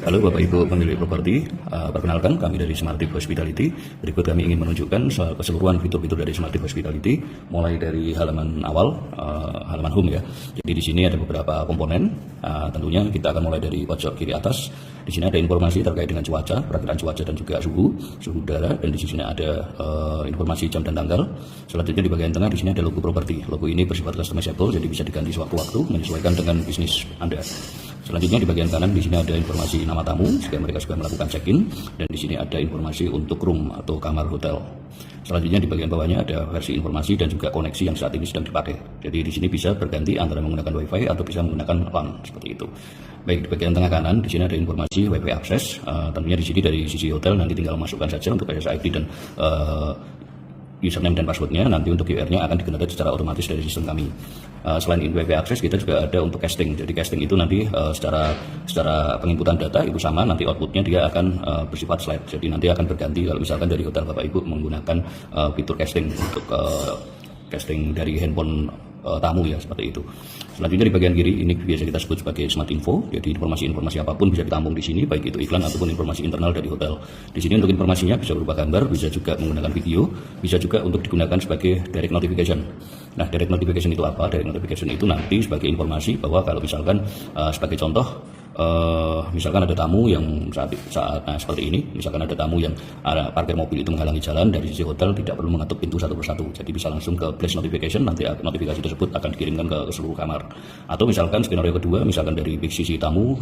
Halo Bapak Ibu pemilik properti, perkenalkan kami dari Smartip Hospitality. Berikut kami ingin menunjukkan keseluruhan fitur-fitur dari Smartip Hospitality, mulai dari halaman awal, halaman home ya. Jadi di sini ada beberapa komponen. Tentunya kita akan mulai dari pojok kiri atas. Di sini ada informasi terkait dengan cuaca, perakhiran cuaca dan juga suhu udara, dan di sini ada informasi jam dan tanggal. Selanjutnya di bagian tengah di sini ada logo properti. Logo ini bersifat customizable, jadi bisa diganti sewaktu-waktu menyesuaikan dengan bisnis Anda. Selanjutnya di bagian kanan di sini ada informasi nama tamu jika mereka sudah melakukan check-in, dan di sini ada informasi untuk room atau kamar hotel. Selanjutnya di bagian bawahnya ada versi informasi dan juga koneksi yang saat ini sedang dipakai. Jadi di sini bisa berganti antara menggunakan WiFi atau bisa menggunakan LAN seperti itu. Baik, di bagian tengah kanan di sini ada informasi WiFi akses. Tentunya di sini dari sisi hotel nanti tinggal masukkan saja untuk SSID dan username dan passwordnya. Nanti untuk QR-nya akan digenerate secara otomatis dari sistem kami. Selain WiFi akses, kita juga ada untuk casting. Jadi casting itu nanti secara penginputan data itu sama, nanti outputnya dia akan bersifat slide. Jadi nanti akan berganti kalau misalkan dari hotel Bapak Ibu menggunakan fitur casting untuk casting dari handphone tamu ya, seperti itu. Selanjutnya di bagian kiri ini biasa kita sebut sebagai Smart Info. Jadi informasi-informasi apapun bisa ditampung di sini, baik itu iklan ataupun informasi internal dari hotel. Di sini untuk informasinya bisa berupa gambar, bisa juga menggunakan video, bisa juga untuk digunakan sebagai direct notification. Nah, direct notification itu apa? Direct notification itu nanti sebagai informasi bahwa kalau misalkan sebagai contoh, misalkan ada tamu yang saat seperti ini, misalkan ada tamu yang parkir mobil itu menghalangi jalan, dari sisi hotel tidak perlu mengetuk pintu satu persatu, jadi bisa langsung ke flash notification, nanti notifikasi tersebut akan dikirimkan ke seluruh kamar. Atau misalkan skenario kedua, misalkan dari sisi tamu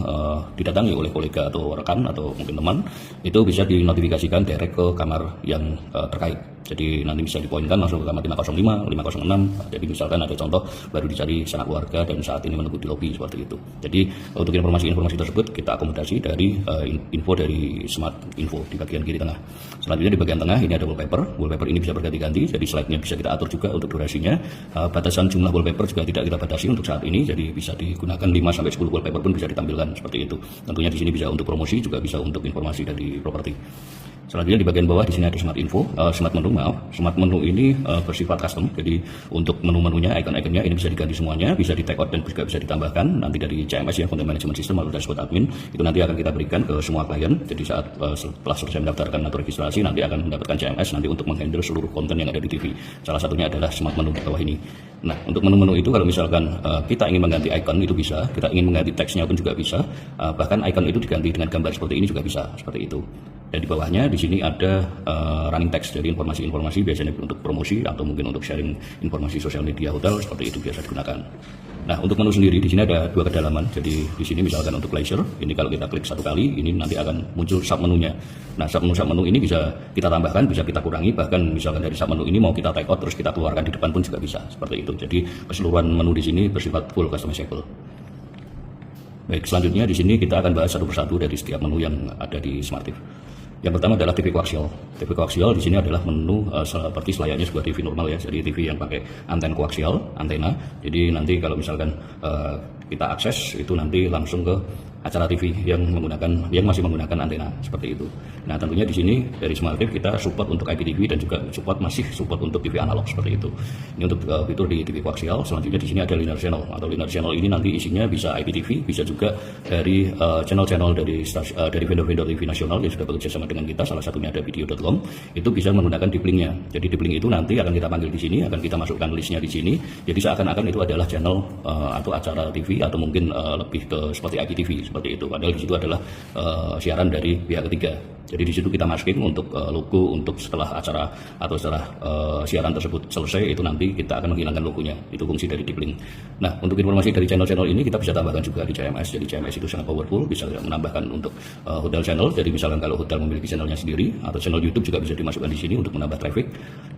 didatangi oleh kolega atau rekan atau mungkin teman, itu bisa dinotifikasikan direct ke kamar yang terkait. Jadi nanti bisa dipoinkan langsung ke kamar 505, 506. Jadi misalkan ada contoh baru dicari sanak keluarga dan saat ini menunggu di lobi seperti itu. Jadi untuk informasi tersebut kita akomodasi dari info dari Smart Info di bagian kiri tengah. Selanjutnya di bagian tengah ini ada wallpaper. Wallpaper ini bisa berganti-ganti, jadi slide-nya bisa kita atur juga untuk durasinya. Batasan jumlah wallpaper juga tidak kita batasi untuk saat ini, jadi bisa digunakan 5-10 wallpaper pun bisa ditampilkan seperti itu. Tentunya di sini bisa untuk promosi, juga bisa untuk informasi dari properti. Selanjutnya di bagian bawah di sini ada Smart Info, Smart Menu. Smart Menu ini bersifat custom. Jadi untuk menu-menunya, icon-iconnya ini bisa diganti semuanya, bisa di take out dan juga bisa ditambahkan nanti dari CMS ya, Content Management System atau dashboard admin. Itu nanti akan kita berikan ke semua klien. Jadi saat setelah selesai mendaftarkan atau registrasi, nanti akan mendapatkan CMS nanti untuk menghandle seluruh konten yang ada di TV. Salah satunya adalah Smart Menu di bawah ini. Nah, untuk menu-menu itu kalau misalkan kita ingin mengganti icon itu bisa, kita ingin mengganti teksnya pun juga bisa, bahkan icon itu diganti dengan gambar seperti ini juga bisa, seperti itu. Dan di bawahnya di sini ada running text, jadi informasi-informasi biasanya untuk promosi atau mungkin untuk sharing informasi sosial media hotel, seperti itu biasa digunakan. Nah, untuk menu sendiri di sini ada dua kedalaman. Jadi di sini misalkan untuk leisure, ini kalau kita klik satu kali, ini nanti akan muncul sub menunya. Nah, sub menu ini bisa kita tambahkan, bisa kita kurangi, bahkan misalkan dari sub menu ini mau kita take out terus kita keluarkan di depan pun juga bisa, seperti itu. Jadi keseluruhan menu di sini bersifat full customizable. Baik, selanjutnya di sini kita akan bahas satu persatu dari setiap menu yang ada di Smartip. Yang pertama adalah TV koaksial. TV koaksial di sini adalah menu seperti selayaknya sebuah TV normal ya, jadi TV yang pakai antena koaksial, antena. Jadi nanti kalau misalkan kita akses itu nanti langsung ke acara TV yang masih menggunakan antena seperti itu. Nah, tentunya di sini dari Smartip kita support untuk IPTV dan juga masih support untuk TV analog seperti itu. Ini untuk fitur di TV koaksial. Selanjutnya di sini ada linear channel, atau linear channel ini nanti isinya bisa IPTV, bisa juga dari channel-channel dari vendor-vendor TV nasional yang sudah bekerja sama dengan kita. Salah satunya ada video.com. Itu bisa menggunakan deep link-nya. Jadi deep link itu nanti akan kita panggil di sini, akan kita masukkan listnya di sini. Jadi seakan-akan itu adalah channel atau acara TV atau mungkin lebih ke seperti IPTV seperti itu. Padahal di situ adalah siaran dari pihak ketiga. Jadi di situ kita masking untuk logo, untuk setelah acara atau setelah siaran tersebut selesai, itu nanti kita akan menghilangkan logonya. Itu fungsi dari deep link. Nah, untuk informasi dari channel-channel ini kita bisa tambahkan juga di CMS. Jadi CMS itu sangat powerful, bisa menambahkan untuk hotel channel. Jadi misalkan kalau hotel memiliki channelnya sendiri, atau channel YouTube juga bisa dimasukkan di sini untuk menambah traffic.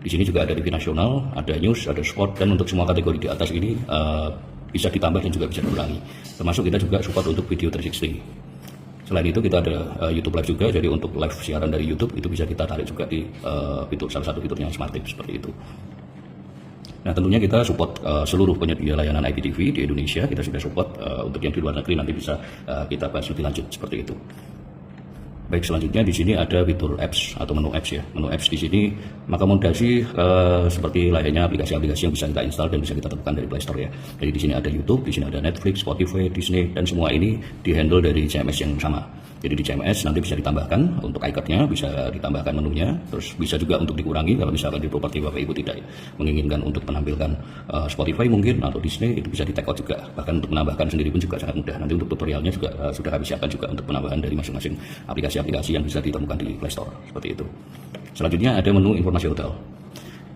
Di sini juga ada TV nasional, ada news, ada sport, dan untuk semua kategori di atas ini bisa ditambah dan juga bisa dikurangi. Termasuk kita juga support untuk video 360. Selain itu kita ada YouTube Live juga, jadi untuk live siaran dari YouTube itu bisa kita tarik juga di fitur, salah satu fiturnya Smartip seperti itu. Nah, tentunya kita support seluruh penyedia layanan IPTV di Indonesia. Kita sudah support, untuk yang di luar negeri nanti bisa kita bahas lebih lanjut seperti itu. Baik, selanjutnya di sini ada fitur apps atau menu apps ya. Menu apps di sini mengakomodasi seperti layaknya aplikasi-aplikasi yang bisa kita install dan bisa kita temukan dari Play Store ya. Jadi di sini ada YouTube, di sini ada Netflix, Spotify, Disney, dan semua ini dihandle dari CMS yang sama. Jadi di CMS nanti bisa ditambahkan untuk iconnya, bisa ditambahkan menunya, terus bisa juga untuk dikurangi kalau misalkan di properti Bapak Ibu tidak menginginkan untuk menampilkan Spotify mungkin atau Disney, itu bisa di take out juga. Bahkan untuk menambahkan sendiri pun juga sangat mudah. Nanti untuk tutorialnya juga sudah kami siapkan juga untuk penambahan dari masing-masing aplikasi yang bisa ditemukan di Play Store seperti itu. Selanjutnya ada menu informasi hotel.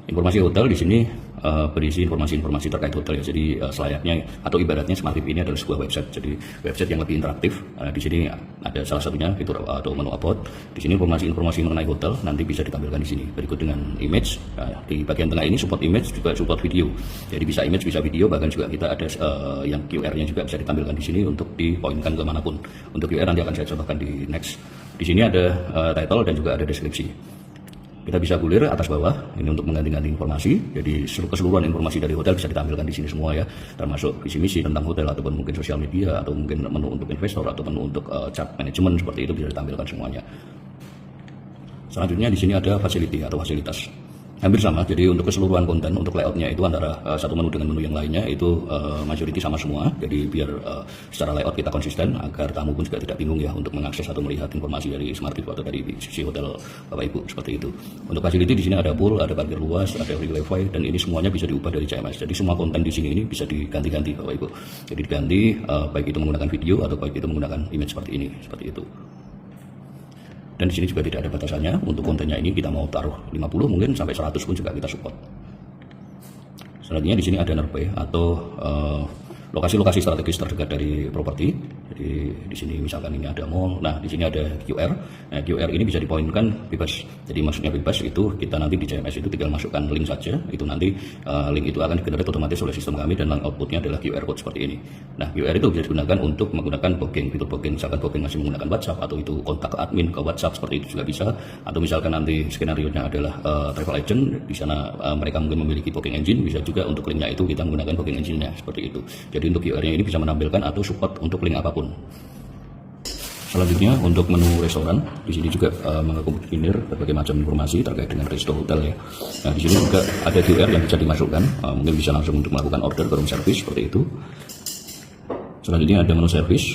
Informasi hotel di sini berisi informasi-informasi terkait hotel ya. Jadi selayaknya atau ibaratnya Smart TV ini adalah sebuah website. Jadi website yang lebih interaktif. Di sini ada salah satunya fitur atau menu about. Di sini informasi-informasi mengenai hotel nanti bisa ditampilkan di sini. Berikut dengan image. Di bagian tengah ini support image juga support video. Jadi bisa image, bisa video, bahkan juga kita ada yang QR-nya juga bisa ditampilkan di sini untuk dipoinkan ke manapun. Untuk QR nanti akan saya contohkan di next. Di sini ada title dan juga ada deskripsi. Kita bisa gulir atas bawah ini untuk mengganti-ganti informasi. Jadi keseluruhan informasi dari hotel bisa ditampilkan di sini semua ya, termasuk visi misi tentang hotel ataupun mungkin sosial media atau mungkin menu untuk investor atau menu untuk chart manajemen seperti itu bisa ditampilkan semuanya. Selanjutnya di sini ada facility atau fasilitas. Hampir sama, jadi untuk keseluruhan konten, untuk layoutnya itu antara satu menu dengan menu yang lainnya itu majority sama semua. Jadi biar secara layout kita konsisten agar tamu pun juga tidak bingung ya untuk mengakses atau melihat informasi dari Smart TV atau dari sisi hotel Bapak Ibu seperti itu. Untuk facility di sini ada pool, ada parkir luas, ada free wifi, dan ini semuanya bisa diubah dari CMS. Jadi semua konten di sini ini bisa diganti-ganti Bapak Ibu. Jadi diganti baik itu menggunakan video atau baik itu menggunakan image seperti ini, seperti itu. Dan di sini juga tidak ada batasannya. Untuk kontennya ini kita mau taruh 50 mungkin sampai 100 pun juga kita support. Selanjutnya di sini ada nearby atau lokasi-lokasi strategis terdekat dari properti. Jadi di sini misalkan ini ada mall. Nah, di sini ada QR. Nah, QR ini bisa dipoinkan bebas. Jadi maksudnya bebas itu kita nanti di CMS itu tinggal masukkan link saja. Itu nanti link itu akan di-generate otomatis oleh sistem kami dan outputnya adalah QR code seperti ini. Nah, QR itu bisa digunakan untuk menggunakan booking, fitur booking. Misalkan booking masih menggunakan WhatsApp atau itu kontak ke admin ke WhatsApp seperti itu juga bisa. Atau misalkan nanti skenario-nya adalah travel agent, di sana mereka mungkin memiliki booking engine, bisa juga untuk linknya itu kita menggunakan booking engine-nya seperti itu. Jadi untuk QR-nya ini bisa menampilkan atau support untuk link apapun. Selanjutnya untuk menu restoran, di sini juga mengakomodir berbagai macam informasi terkait dengan resto hotel ya. Nah, di sini juga ada QR yang bisa dimasukkan, mungkin bisa langsung untuk melakukan order ke room service seperti itu. Selanjutnya ada menu service.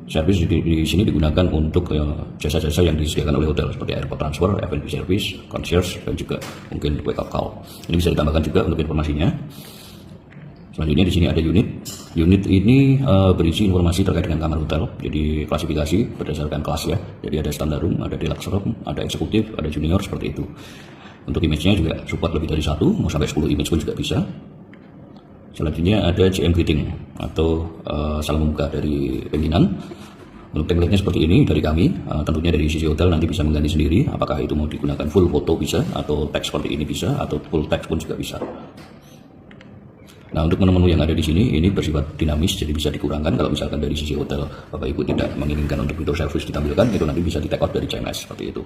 Service di sini digunakan untuk jasa-jasa yang disediakan oleh hotel seperti airport transfer, F&B service, concierge, dan juga mungkin wake up call. Ini bisa ditambahkan juga untuk informasinya. Selanjutnya di sini ada unit. Unit ini berisi informasi terkait dengan kamar hotel. Jadi klasifikasi berdasarkan kelas ya. Jadi ada standar room, ada deluxe room, ada eksekutif, ada junior seperti itu. Untuk image-nya juga support lebih dari 1, mau sampai 10 image pun juga bisa. Selanjutnya ada GM greeting atau salam membuka dari pimpinan. Untuk template-nya seperti ini dari kami, tentunya dari sisi hotel nanti bisa mengganti sendiri. Apakah itu mau digunakan full foto bisa, atau teks seperti ini bisa, atau full teks pun juga bisa. Nah, untuk menu-menu yang ada di sini ini bersifat dinamis, jadi bisa dikurangkan kalau misalkan dari sisi hotel Bapak Ibu tidak menginginkan untuk fitur service ditampilkan, itu nanti bisa di take out dari CMS seperti itu.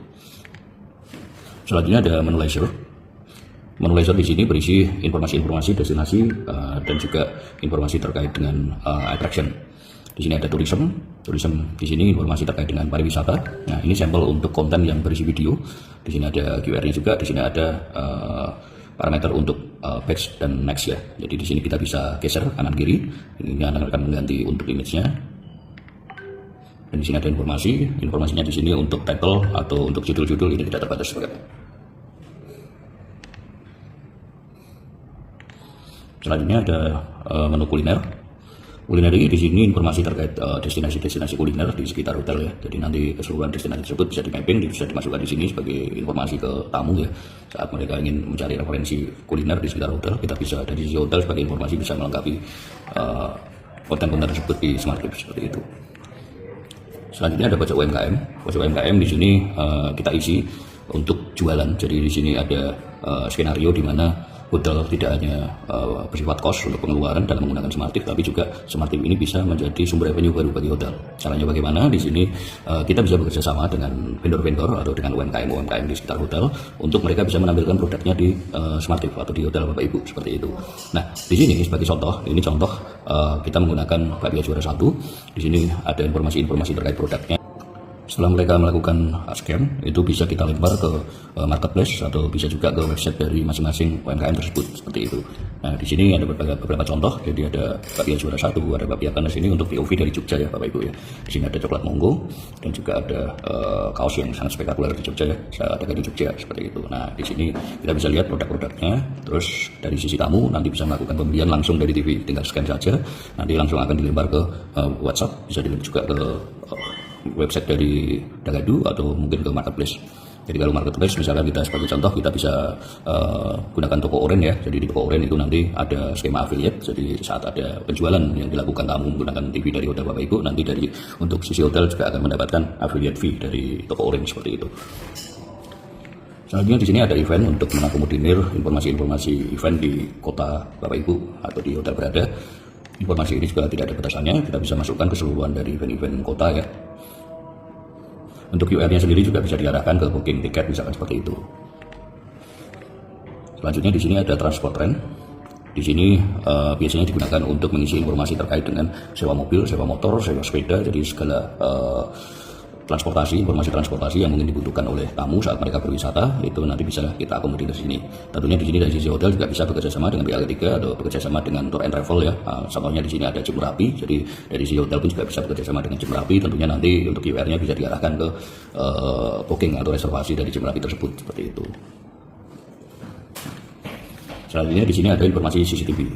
Selanjutnya ada menu leisure. Menu leisure di sini berisi informasi-informasi destinasi dan juga informasi terkait dengan attraction. Di sini ada tourism di sini informasi terkait dengan pariwisata. Nah, ini sampel untuk konten yang berisi video. Di sini ada QR-nya juga, di sini ada parameter untuk batch dan next ya. Jadi di sini kita bisa geser kanan kiri. Ini akan mengganti untuk image-nya. Dan di sini ada informasinya di sini untuk title atau untuk judul-judul ini tidak terbatas juga. Selanjutnya ada menu kuliner. Kuliner ini di sini informasi terkait destinasi-destinasi kuliner di sekitar hotel ya. Jadi nanti keseluruhan destinasi tersebut bisa di-mapping, bisa dimasukkan di sini sebagai informasi ke tamu ya. Saat mereka ingin mencari referensi kuliner di sekitar hotel, kita bisa dari sisi hotel sebagai informasi bisa melengkapi konten-konten tersebut di Smart TV seperti itu. Selanjutnya ada pojok UMKM. Pojok UMKM di sini kita isi untuk jualan. Jadi di sini ada skenario di mana hotel tidak hanya bersifat cost untuk pengeluaran dalam menggunakan Smart TV, tapi juga Smart TV ini bisa menjadi sumber revenue baru bagi hotel. Caranya bagaimana? Di sini kita bisa bekerja sama dengan vendor-vendor atau dengan UMKM di sekitar hotel untuk mereka bisa menampilkan produknya di Smart TV atau di hotel Bapak Ibu seperti itu. Nah, di sini sebagai contoh, ini contoh kita menggunakan Bakpia Juara 1. Di sini ada informasi-informasi terkait produknya. Setelah mereka melakukan scam, itu bisa kita lempar ke marketplace atau bisa juga ke website dari masing-masing UMKM tersebut, seperti itu. Nah, di sini ada beberapa contoh. Jadi ada bakpia juara 1, ada bakpia panas ini untuk POV dari Jogja ya, Bapak Ibu ya. Di sini ada coklat monggo dan juga ada kaos yang sangat spektakuler di Jogja ya. Saya ada di Jogja seperti itu. Nah, di sini kita bisa lihat produk-produknya. Terus dari sisi tamu nanti bisa melakukan pembelian langsung dari TV, tinggal scan saja. Nanti langsung akan dilempar ke WhatsApp, bisa dilempar juga ke website dari Dagadu atau mungkin ke marketplace. Jadi kalau marketplace misalkan kita sebagai contoh kita bisa gunakan toko oren ya. Jadi di toko oren itu nanti ada skema affiliate. Jadi saat ada penjualan yang dilakukan tamu menggunakan TV dari hotel Bapak Ibu, nanti dari untuk sisi hotel juga akan mendapatkan affiliate fee dari toko oren seperti itu. Selanjutnya di sini ada event untuk mengakomodir informasi-informasi event di kota Bapak Ibu atau di hotel berada. Informasi ini juga tidak ada batasannya, kita bisa masukkan keseluruhan dari event-event kota ya. Untuk UR-nya sendiri juga bisa diarahkan ke booking tiket misalkan seperti itu. Selanjutnya di sini ada transport trend. Di sini biasanya digunakan untuk mengisi informasi terkait dengan sewa mobil, sewa motor, sewa sepeda, jadi segala transportasi, informasi transportasi yang mungkin dibutuhkan oleh tamu saat mereka berwisata itu nanti bisa kita akomodir di sini. Tentunya di sini dari sisi hotel juga bisa bekerja sama dengan pihak ketiga atau bekerja sama dengan tour and travel ya. Contohnya di sini ada Jim Merapi, jadi dari sisi hotel pun juga bisa bekerja sama dengan Jim Merapi. Tentunya nanti untuk UR-nya bisa diarahkan ke booking atau reservasi dari Jim Merapi tersebut seperti itu. Selanjutnya di sini ada informasi CCTV.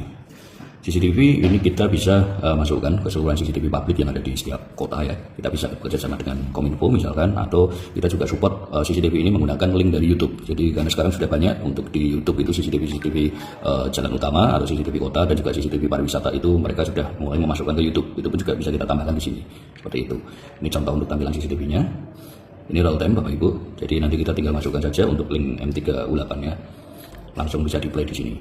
CCTV ini kita bisa masukkan keseluruhan CCTV publik yang ada di setiap kota ya. Kita bisa bekerjasama dengan Kominfo misalkan, atau kita juga support CCTV ini menggunakan link dari YouTube. Jadi karena sekarang sudah banyak untuk di YouTube itu CCTV jalan utama atau CCTV kota dan juga CCTV pariwisata itu mereka sudah mulai memasukkan ke YouTube. Itu pun juga bisa kita tambahkan di sini seperti itu. Ini contoh untuk tampilan CCTV-nya. Ini real time Bapak Ibu. Jadi nanti kita tinggal masukkan saja untuk link M3U8-nya. Langsung bisa di-play di sini.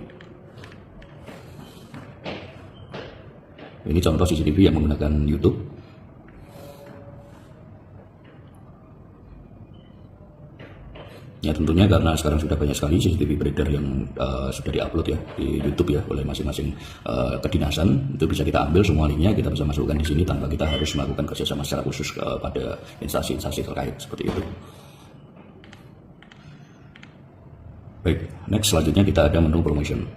Ini contoh CCTV yang menggunakan YouTube. Ya tentunya karena sekarang sudah banyak sekali CCTV beredar yang sudah diupload ya di YouTube ya oleh masing-masing kedinasan, itu bisa kita ambil semua linknya, kita bisa masukkan di sini tanpa kita harus melakukan kerjasama secara khusus pada instansi-instansi terkait seperti itu. Baik, next selanjutnya kita ada menu promotion.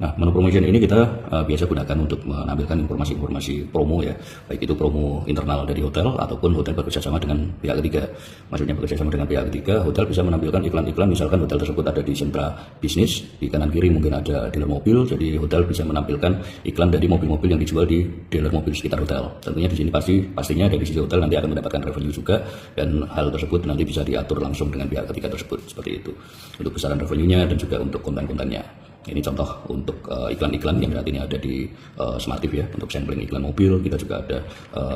Nah, menu promotion ini kita biasa gunakan untuk menampilkan informasi-informasi promo ya, baik itu promo internal dari hotel ataupun hotel bekerjasama dengan pihak ketiga. Maksudnya bekerjasama dengan pihak ketiga, hotel bisa menampilkan iklan-iklan, misalkan hotel tersebut ada di sentra bisnis, di kanan kiri mungkin ada dealer mobil, jadi hotel bisa menampilkan iklan dari mobil-mobil yang dijual di dealer mobil sekitar hotel. Tentunya di sini pastinya dari sisi hotel nanti akan mendapatkan revenue juga, dan hal tersebut nanti bisa diatur langsung dengan pihak ketiga tersebut seperti itu. Untuk besaran revenue-nya dan juga untuk konten-kontennya. Ini contoh untuk iklan-iklan yang saat ini ada di Smart TV ya, untuk sampling iklan mobil, kita juga ada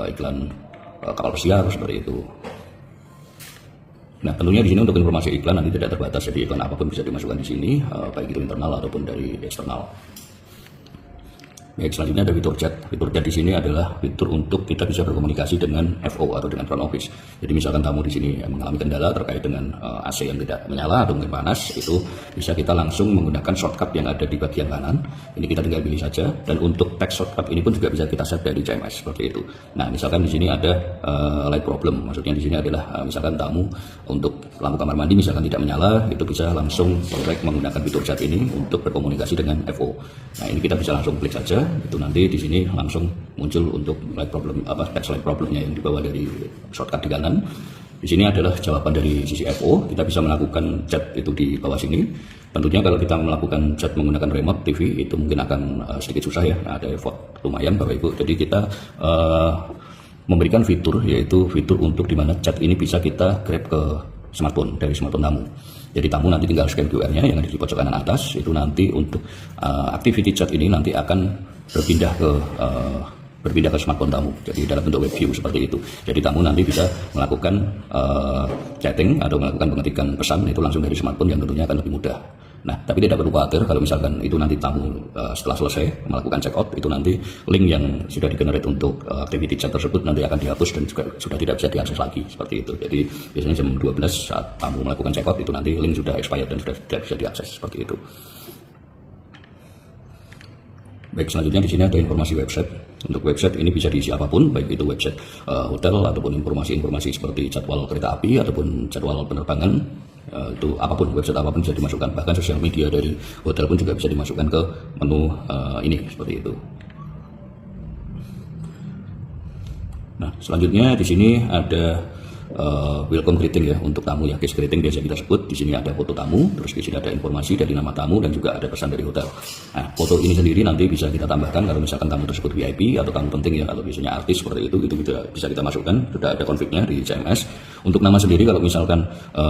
iklan kapal pesiar seperti itu. Nah, tentunya di sini untuk informasi iklan nanti tidak terbatas, jadi iklan apapun bisa dimasukkan di sini, baik itu internal ataupun dari eksternal. Baik, selanjutnya ada fitur chat. Fitur chat di sini adalah fitur untuk kita bisa berkomunikasi dengan FO atau dengan front office. Jadi misalkan tamu di sini mengalami kendala terkait dengan AC yang tidak menyala atau mungkin panas, itu bisa kita langsung menggunakan shortcut yang ada di bagian kanan. Ini kita tinggal pilih saja, dan untuk text shortcut ini pun juga bisa kita set dari CMS seperti itu. Nah, misalkan di sini ada light problem, maksudnya di sini adalah misalkan tamu untuk lampu kamar mandi misalkan tidak menyala, itu bisa langsung direct menggunakan fitur chat ini untuk berkomunikasi dengan FO. Nah, ini kita bisa langsung klik saja. Itu nanti di sini langsung muncul untuk light problem text light problemnya yang dibawa dari shortcut di kanan. Di sini adalah jawaban dari sisi FO. Kita bisa melakukan chat itu di bawah sini. Tentunya kalau kita melakukan chat menggunakan remote TV itu mungkin akan sedikit susah ya. Ada effort lumayan Bapak Ibu. Jadi kita memberikan fitur, yaitu fitur untuk dimana chat ini bisa kita grab ke smartphone dari smartphone tamu. Jadi tamu nanti tinggal scan QR-nya yang ada di pojok kanan atas, itu nanti untuk activity chat ini nanti akan berpindah ke smartphone tamu. Jadi dalam bentuk web view seperti itu. Jadi tamu nanti bisa melakukan chatting atau melakukan pengetikan pesan itu langsung dari smartphone, yang tentunya akan lebih mudah. Nah, tapi tidak perlu khawatir kalau misalkan itu nanti tamu setelah selesai melakukan check out, itu nanti link yang sudah di-generate untuk activity chat tersebut nanti akan dihapus dan juga sudah tidak bisa diakses lagi seperti itu. Jadi biasanya jam 12 saat tamu melakukan check out itu nanti link sudah expired dan sudah tidak bisa diakses seperti itu. Baik, selanjutnya di sini ada informasi website. Untuk website ini bisa diisi apapun, baik itu website hotel ataupun informasi-informasi seperti jadwal kereta api ataupun jadwal penerbangan. Itu apapun, website apapun bisa dimasukkan. Bahkan sosial media dari hotel pun juga bisa dimasukkan ke menu ini seperti itu. Nah, selanjutnya di sini ada welcome greeting ya untuk tamu ya, guest greeting biasa kita sebut. Di sini ada foto tamu, terus di sini ada informasi dari nama tamu dan juga ada pesan dari hotel. Nah, foto ini sendiri nanti bisa kita tambahkan kalau misalkan tamu tersebut VIP atau tamu penting ya, kalau biasanya artis seperti itu bisa kita masukkan. Sudah ada konfignya di CMS. Untuk nama sendiri kalau misalkan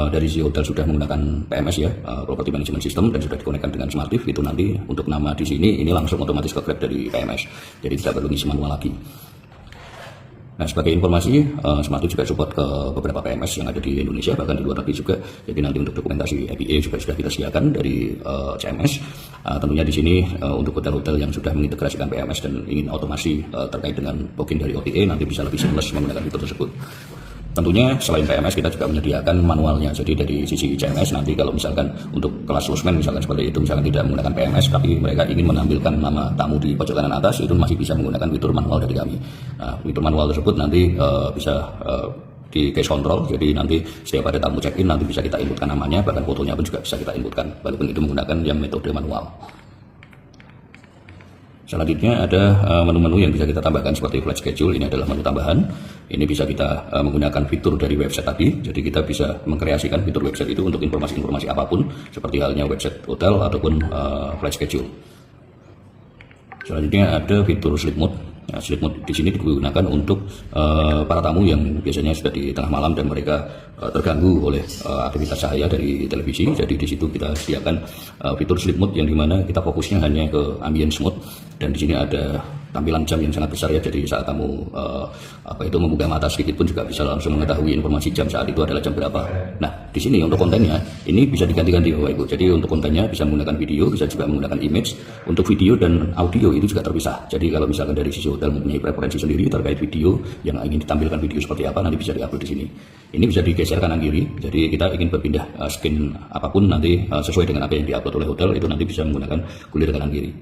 dari si hotel sudah menggunakan PMS ya, Property Management System, dan sudah dikonekkan dengan Smartif, itu nanti untuk nama di sini ini langsung otomatis ke grab dari PMS. Jadi tidak perlu ngisi manual lagi. Nah, sebagai informasi, Smartif juga support ke beberapa PMS yang ada di Indonesia, bahkan di luar negeri juga. Jadi nanti untuk dokumentasi APA juga sudah kita sediakan dari CMS. Tentunya di sini untuk hotel-hotel yang sudah mengintegrasikan PMS dan ingin otomasi terkait dengan booking dari OTA, nanti bisa lebih seamless menggunakan fitur tersebut. Tentunya selain PMS kita juga menyediakan manualnya. Jadi dari sisi CMS nanti kalau misalkan untuk kelas losmen misalkan seperti itu, misalkan tidak menggunakan PMS tapi mereka ingin menampilkan nama tamu di pojok kanan atas, itu masih bisa menggunakan fitur manual dari kami. Nah, fitur manual tersebut nanti bisa di case control. Jadi nanti setiap ada tamu check in nanti bisa kita inputkan namanya, bahkan fotonya pun juga bisa kita inputkan walaupun itu menggunakan yang metode manual. Selanjutnya ada menu-menu yang bisa kita tambahkan seperti flash schedule. Ini adalah menu tambahan. Ini bisa kita menggunakan fitur dari website tadi. Jadi kita bisa mengkreasikan fitur website itu untuk informasi-informasi apapun, seperti halnya website hotel ataupun flash schedule. Selanjutnya ada fitur sleep mode. Nah, sleep mode di sini digunakan untuk para tamu yang biasanya sudah di tengah malam dan mereka terganggu oleh aktivitas cahaya dari televisi. Jadi di situ kita sediakan fitur sleep mode yang dimana kita fokusnya hanya ke ambience mode, dan di sini ada tampilan jam yang sangat besar ya. Jadi saat tamu membuka mata sedikit pun juga bisa langsung mengetahui informasi jam saat itu adalah jam berapa. Nah, di sini untuk kontennya ini bisa diganti-ganti Bapak Ibu. Jadi untuk kontennya bisa menggunakan video, bisa juga menggunakan image. Untuk video dan audio itu juga terpisah. Jadi kalau misalkan dari sisi hotel mempunyai preferensi sendiri terkait video yang ingin ditampilkan video seperti apa, nanti bisa diupload di sini. Ini bisa digeser kanan kiri. Jadi kita ingin berpindah skin apapun nanti sesuai dengan apa yang diupload oleh hotel, itu nanti bisa menggunakan kulir kanan kiri.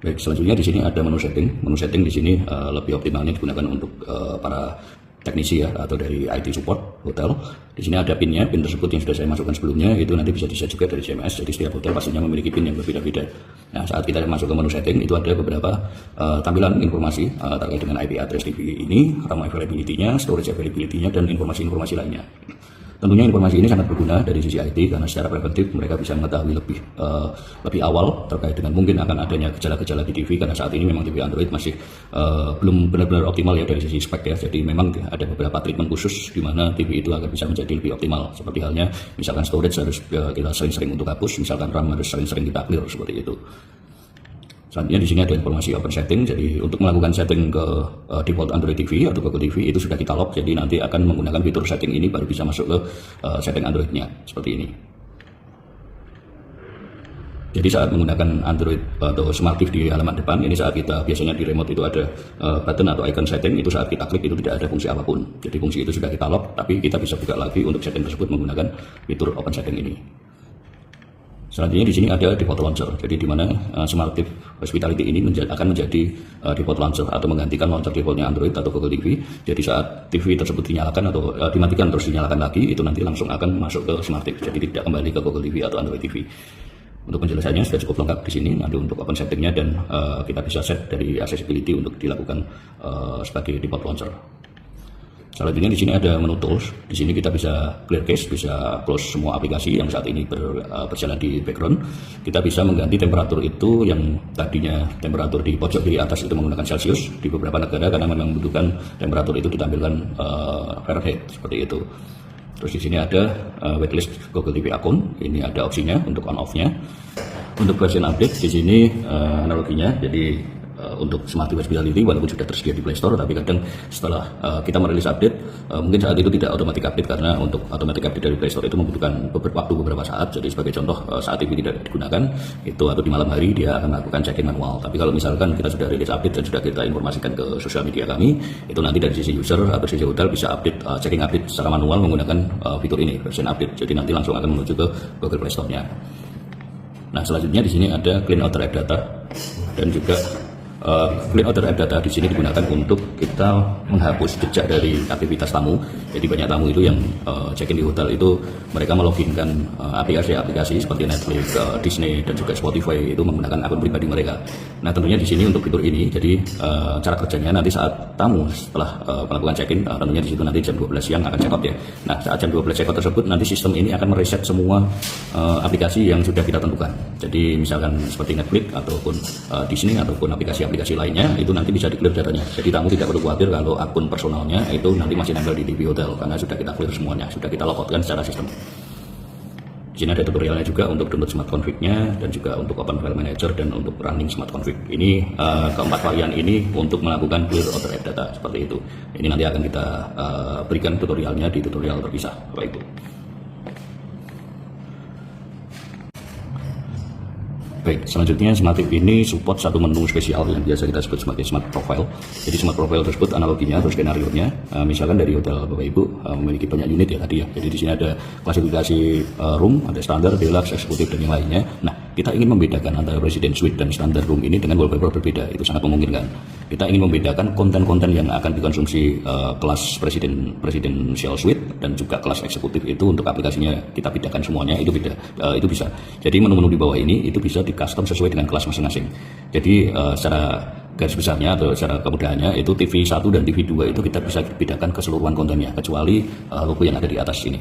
Baik, selanjutnya di sini ada menu setting. Menu setting di sini lebih optimalnya digunakan untuk para teknisi ya, atau dari IT support hotel. Di sini ada pinnya, pin tersebut yang sudah saya masukkan sebelumnya, itu nanti bisa di-set juga dari CMS. Jadi setiap hotel pastinya memiliki pin yang berbeda-beda. Nah, saat kita masuk ke menu setting, itu ada beberapa tampilan informasi terkait dengan IP address TV ini, RAM availability-nya, storage availability-nya, dan informasi-informasi lainnya. Tentunya informasi ini sangat berguna dari sisi IT karena secara preventif mereka bisa mengetahui lebih awal terkait dengan mungkin akan adanya gejala-gejala di TV, karena saat ini memang TV Android masih belum benar-benar optimal ya dari sisi spek ya. Jadi memang ada beberapa treatment khusus di mana TV itu agar bisa menjadi lebih optimal. Seperti halnya misalkan storage harus kita sering-sering untuk hapus, misalkan RAM harus sering-sering kita clear seperti itu. Selanjutnya di sini ada informasi open setting. Jadi untuk melakukan setting ke default Android TV atau Google TV itu sudah kita lock. Jadi nanti akan menggunakan fitur setting ini baru bisa masuk ke setting Androidnya seperti ini. Jadi saat menggunakan Android atau Smartif di halaman depan, ini saat kita biasanya di remote itu ada button atau icon setting, itu saat kita klik itu tidak ada fungsi apapun. Jadi fungsi itu sudah kita lock, tapi kita bisa buka lagi untuk setting tersebut menggunakan fitur open setting ini. Selanjutnya di sini ada default launcher. Jadi di mana Smartif Hospitality ini akan menjadi default launcher atau menggantikan launcher defaultnya Android atau Google TV. Jadi saat TV tersebut dinyalakan atau dimatikan terus dinyalakan lagi, itu nanti langsung akan masuk ke Smartif. Jadi tidak kembali ke Google TV atau Android TV. Untuk penjelasannya sudah cukup lengkap di sini. Nanti untuk open settingnya dan kita bisa set dari accessibility untuk dilakukan sebagai default launcher. Selanjutnya di sini ada menu tools. Di sini kita bisa clear cache, bisa close semua aplikasi yang saat ini berjalan di background. Kita bisa mengganti temperatur itu yang tadinya temperatur di pojok kiri atas itu menggunakan Celsius di beberapa negara karena memang membutuhkan temperatur itu ditampilkan Fahrenheit seperti itu. Terus di sini ada waitlist Google TV account. Ini ada opsinya untuk on off-nya. Untuk version update di sini analoginya, jadi untuk Smartif Hospitality walaupun sudah tersedia di Play Store, tapi kadang setelah kita merilis update mungkin saat itu tidak otomatis update karena untuk otomatis update dari Play Store itu membutuhkan beberapa saat. Jadi sebagai contoh saat TV tidak digunakan itu atau di malam hari dia akan melakukan check-in manual. Tapi kalau misalkan kita sudah rilis update dan sudah kita informasikan ke sosial media kami, itu nanti dari sisi user atau sisi hotel bisa update checking update secara manual menggunakan fitur ini version update. Jadi nanti langsung akan menuju ke Google Play Store-nya. Nah, selanjutnya di sini ada clean outer app data dan juga clean outer app data di sini digunakan untuk kita menghapus jejak dari aktivitas tamu. Jadi banyak tamu itu yang check-in di hotel itu mereka meloginkan aplikasi-aplikasi seperti Netflix, Disney dan juga Spotify itu menggunakan akun pribadi mereka. Nah, tentunya di sini untuk fitur ini, jadi cara kerjanya nanti saat tamu setelah melakukan check-in, tentunya di situ nanti jam 12 siang akan check out ya. Nah, saat jam 12 check out tersebut nanti sistem ini akan mereset semua aplikasi yang sudah kita tentukan. Jadi misalkan seperti Netflix ataupun Disney ataupun aplikasi lainnya itu nanti bisa di-clear datanya. Jadi tamu tidak perlu khawatir kalau akun personalnya itu nanti masih nempel di TV hotel karena sudah kita clear semuanya, sudah kita logoutkan secara sistem. Di sini ada tutorialnya juga untuk download smart config-nya dan juga untuk open file manager dan untuk running smart config. Ini keempat varian ini untuk melakukan clear outer app data seperti itu. Ini nanti akan kita berikan tutorialnya di tutorial terpisah seperti itu. Baik, selanjutnya Smart TV ini support satu menu spesial yang biasa kita sebut sebagai Smart Profile. Jadi Smart Profile tersebut analoginya atau skenario-nya, misalkan dari hotel Bapak Ibu memiliki banyak unit ya tadi ya. Jadi di sini ada klasifikasi room, ada standar, deluxe, eksekutif dan yang lainnya. Nah, kita ingin membedakan antara Resident Suite dan standar room ini dengan wallpaper berbeda. Itu sangat memungkinkan. Kita ingin membedakan konten-konten yang akan dikonsumsi kelas Presidential Suite dan juga kelas eksekutif itu untuk aplikasinya kita bedakan semuanya, itu beda. Itu bisa. Jadi menu-menu di bawah ini itu bisa custom sesuai dengan kelas masing-masing. Jadi secara garis besarnya atau secara kemudahannya itu TV 1 dan TV 2 itu kita bisa bedakan keseluruhan kontennya kecuali logo yang ada di atas ini.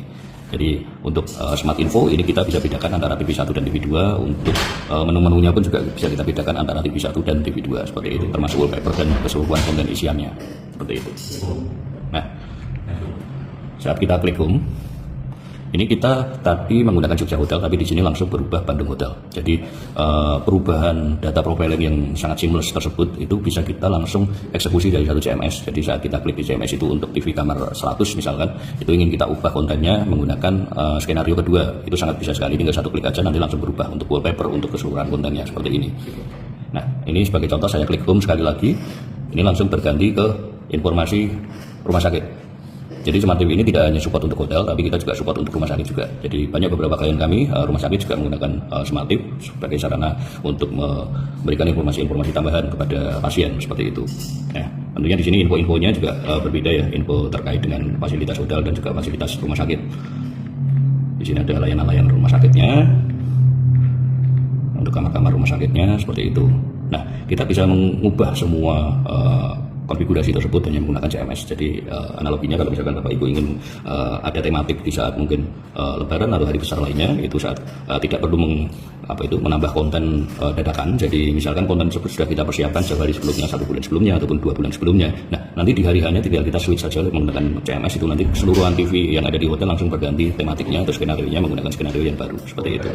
Jadi untuk Smart Info ini kita bisa bedakan antara TV 1 dan TV 2. Untuk menu-menunya pun juga bisa kita bedakan antara TV 1 dan TV 2 seperti itu, termasuk wallpaper dan keseluruhan konten isiannya seperti itu. Nah, saat kita klik home, ini kita tadi menggunakan Jogja Hotel, tapi di sini langsung berubah Bandung Hotel. Jadi perubahan data profiling yang sangat seamless tersebut itu bisa kita langsung eksekusi dari satu CMS. Jadi saat kita klik di CMS itu untuk TV kamar 100 misalkan, itu ingin kita ubah kontennya menggunakan skenario kedua, itu sangat bisa sekali. Tinggal satu klik aja nanti langsung berubah untuk wallpaper, untuk keseluruhan kontennya seperti ini. Nah, ini sebagai contoh saya klik home sekali lagi, ini langsung berganti ke informasi rumah sakit. Jadi Smart TV ini tidak hanya support untuk hotel, tapi kita juga support untuk rumah sakit juga. Jadi banyak beberapa klien kami, rumah sakit juga menggunakan Smart TV sebagai sarana untuk memberikan informasi-informasi tambahan kepada pasien seperti itu. Nah, tentunya di sini info-infonya juga berbeda ya, info terkait dengan fasilitas hotel dan juga fasilitas rumah sakit. Di sini ada layanan-layanan rumah sakitnya, untuk kamar-kamar rumah sakitnya seperti itu. Nah, kita bisa mengubah semua konfigurasi tersebut hanya menggunakan CMS. Jadi analoginya kalau misalkan Bapak Ibu ingin ada tematik di saat mungkin Lebaran atau hari besar lainnya, itu saat tidak perlu menambah konten dadakan. Jadi misalkan konten tersebut sudah kita persiapkan sehari sebelumnya, 1 bulan sebelumnya ataupun 2 bulan sebelumnya. Nah, nanti di hari hanya tinggal kita switch saja menggunakan CMS, itu nanti keseluruhan TV yang ada di hotel langsung berganti tematiknya atau skenario nya menggunakan skenario yang baru seperti itu.